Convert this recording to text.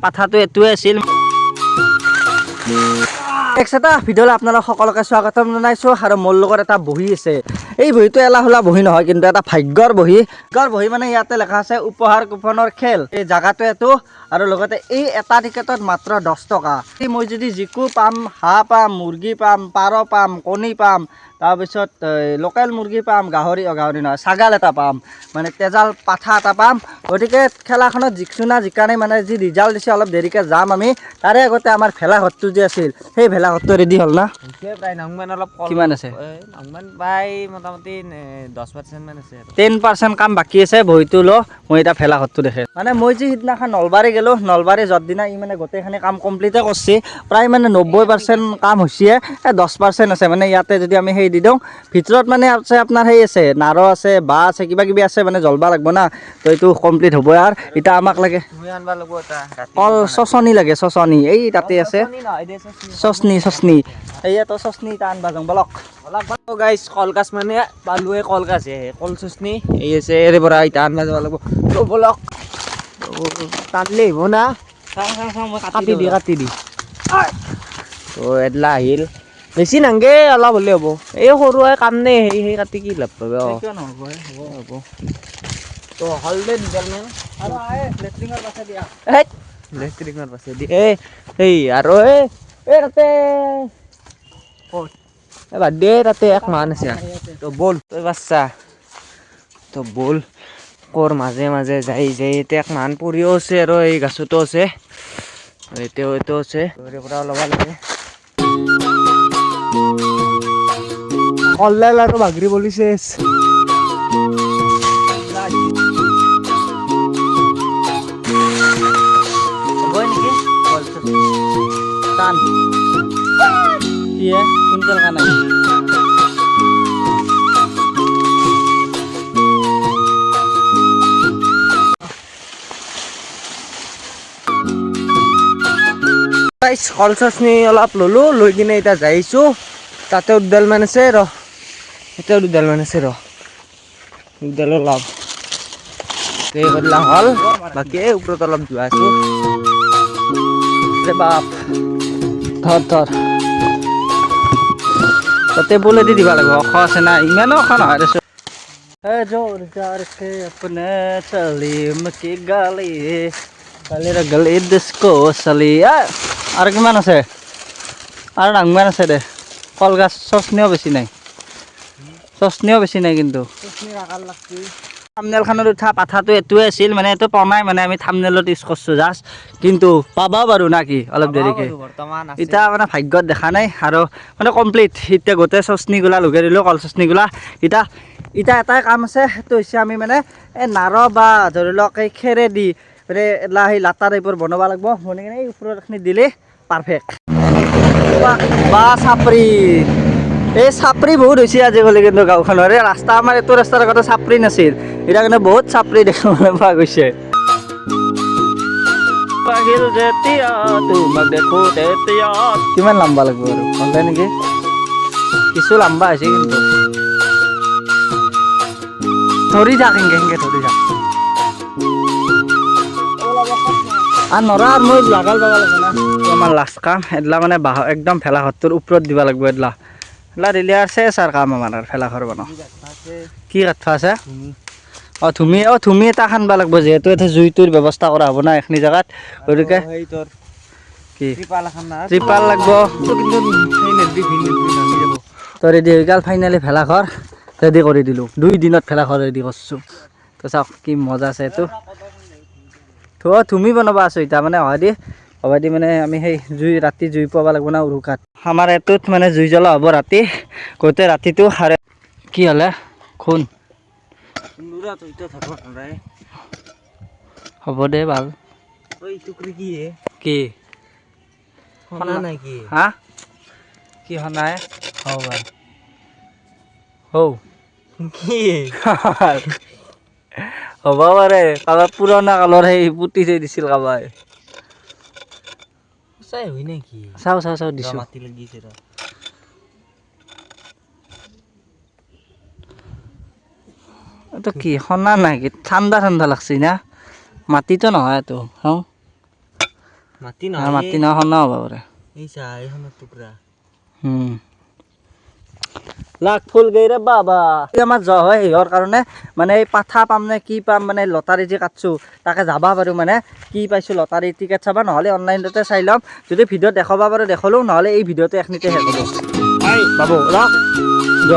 পাঠাটো এটোৱে আছিল। এটা ভিডিঅ'লৈ আপোনালোক সকলোকে স্বাগতম জনাইছোঁ আৰু মোৰ লগত এটা বহি আছে। এই বহিটো এলাহলা বহি নহয়, কিন্তু এটা ভাগ্যৰ বহি। মানে ইয়াতে লেখা আছে উপহাৰ কুপনৰ খেল। এই জাগাটো এইটো আৰু লগতে এই এটা টিকেটত মাত্ৰ 10 টকা। মই যদি জিকো পাম, হাঁহ পাম, মুৰ্গী পাম, পাৰ পাম, কণী পাম, তাৰপিছত লোকেল মুৰ্গী পাম, গাহৰি নহয়, ছাগাল এটা পাম, মানে তেজাল পাঠা এটা পাম। গতিকে খেলাখনত জিকছো না জিকা নাই, মানে যি ৰিজাল্ট দিছে অলপ দেৰিকৈ যাম আমি। তাৰে আগতে আমাৰ ভেলাঘৰটো যে আছিল, সেই ভেলাঘৰটো ৰেডি হ'ল না? প্ৰায় নাংমান অলপ কিমান আছে? নাংমান প্ৰায় মোটামুটি 10% মান আছে। 10% কাম বাকী আছে। বহিটো ল, মই এতিয়া ভেলাঘৰটো দেখে। মানে মই যি সিদিনাখন নলবাৰী গ'লোঁ, নলবাৰী যোৱাৰ দিনা ই মানে গোটেইখিনি কাম কমপ্লিটে কৰিছে। প্ৰায় মানে 90% কাম হৈছে, 10% আছে। মানে ইয়াতে যদি আমি সেই দি দিওঁ, ভিতৰত মানে আছে আপোনাৰ সেই আছে, নাৰ আছে, বাঁহ আছে, কিবা কিবি আছে, মানে জ্বলবা লাগব না। তো এইটো কমপ্লিট হ'ব আৰু এতিয়া আমাক লাগে কল চচনি লাগে, চচনি এই তাতে আছে। চচনি এইয়াতো চচনি এটা আনবা যাওঁ বলক। গাইছ কলগাছ মানে পালোৱে কলগাছ কল চচনি এই আছে এৰে পৰা ইটা আনবা যাব লাগিব। বলক টানলে আহিব না, কাটি দি তো এডলা আহিল। বেছি নাংগে, অলপ হ'লে হ'ব। এই সৰুৱে কাম নে, সেই কাটি কি লাভ পাব। হ'ব তো হলদে দুডালমান আৰু লেট্ৰিঙৰ পাছে দি এই আৰু এই তাতে বাদ দে, তাতে এক মান আছে। তো বল তই বাচ্চা, তো বল কৰ মাজে মাজে যাই এতিয়া এক মান পৰিও আছে আৰু এই গাছতো আছে, এইটো আছে পৰা ল'বা লাগে। কলডাল আৰু বাগৰি বলিছে। হ'বই নেকি টান কি কুইণ্টেল কা নাই। কল চচনি অলপ ল'লোঁ, লৈ কিনে এতিয়া যাইছোঁ। তাতে দুডালমান আছে এতিয়াও দুডালমান আছে দুডালো লাভ এই কৰিলা হ'ল। বাকী ওপৰত অলপ যোৱা আছোঁ। বাপ ধৰ তাতে বোলেদি দিবা লাগিব। ওখ আছে না, ইমানো ওখ নহয় দেচোন। জোৰ জাৰ কে আপনে চলিম কি গালি গলি ডিস্কো চলি। আৰু কিমান আছে? আৰু ডাঙমান আছে দে। কলগাছ চচনিও বেছি নাই কিন্তু। থামনেলখনত উঠা পাঠাটো এইটোৱে আছিল, মানে এইটো পনাই মানে আমি থামনেলত ইউজ কৰিছোঁ জাষ্ট। কিন্তু পাবাও বাৰু না কি অলপ দেৰিকৈ। এতিয়া মানে ভাগ্যত দেখা নাই আৰু মানে কমপ্লিট। এতিয়া গোটেই চচনিগিলা লগাই দিলোঁ, কল চচনিগিলা। এতিয়া এটাই কাম আছে, সেইটো হৈছে আমি মানে এই নাৰ বা ধৰি লওক এই খেৰেদি মানে সেই লাটা টাইপৰ বনাব লাগিব। বনাই কিনে এই ওপৰত এইখিনি দিলে পাৰফেক্ট। বা চাপৰি, এই চাপৰি বহুত হৈছে আজিকালি কিন্তু গাঁওখনৰ। এই ৰাস্তা আমাৰ এইটো ৰাস্তাৰ আগতে চাপৰি নাছিল, এতিয়া কিন্তু বহুত চাপৰি দেখিবলৈ পোৱা গৈছে। কিমান লম্বা লাগিব আৰু হ'লে নেকি? কিছু লম্বা হৈছে কিন্তু। ধৰি থাক সেনকে ধৰি থাক। আৰু নৰা আৰু মই লাগাল পাব লাগিব না। আমাৰ লাষ্ট কাম এডলা মানে একদম ভেলাঘৰটোৰ ওপৰত দিব লাগিব। এডলা দিলে আৰু চেছ আৰু কাম আমাৰ আৰু ভেলাঘৰ বনাওঁ। কি কাটবা আছে? ধুমি এটা খানবা লাগিব, যিহেতু এটা জুইটোৰ ব্যৱস্থা কৰা হ'ব না এইখিনি জেগাত। গতিকে কি ত্ৰিপাল লাগিব। তো ৰেডি হৈ গ'ল ফাইনেলি ভেলাঘৰ ৰেডি কৰি দিলোঁ। 2 দিনত ভেলাঘৰ ৰেডি কৰিছোঁ। তো চাওক কি মজা আছে এইটো। তুমি বনাব আছোঁ এতিয়া মানে হ'ব দি মানে আমি সেই ৰাতি জুই পাব লাগিব না উৰুকাত। আমাৰ এইটোত মানে জুই জ্বলা হ'ব ৰাতি, গোটেই ৰাতিটো। কি হ'লে খুন হ'ব দে ভাল। কি হা কি নাই হ'ব হ'ব পাৰে। কাৰোবাৰ পুৰণা কালৰ সেই পুতি থৈ দিছিল কাৰোবাৰ। চাওঁ দিছোঁ। এইটো কি সোণা নাই কি? ঠাণ্ডা লাগছি না, মাটিতো নহয় এইটো। মাটি মাটি নহয় ন হ'ব পাৰে এই চা এইখনৰ টুকুৰা লাখ ফুল গেইৰে বাবা আমাৰ জ হয় সিহঁৰ কাৰণে মানে এই পাঠা পাম নে কি পাম মানে লটাৰী যে কাটছোঁ তাকে যাবা পাৰোঁ মানে কি পাইছোঁ লটাৰী টিকেট চাবা নহ'লে অনলাইনতে চাই ল'ম যদি ভিডিঅ'ত দেখাব পাৰোঁ দেখালোঁ নহ'লে এই ভিডিঅ'টো এখনিতে শেষ হ'ব বাবু ৰ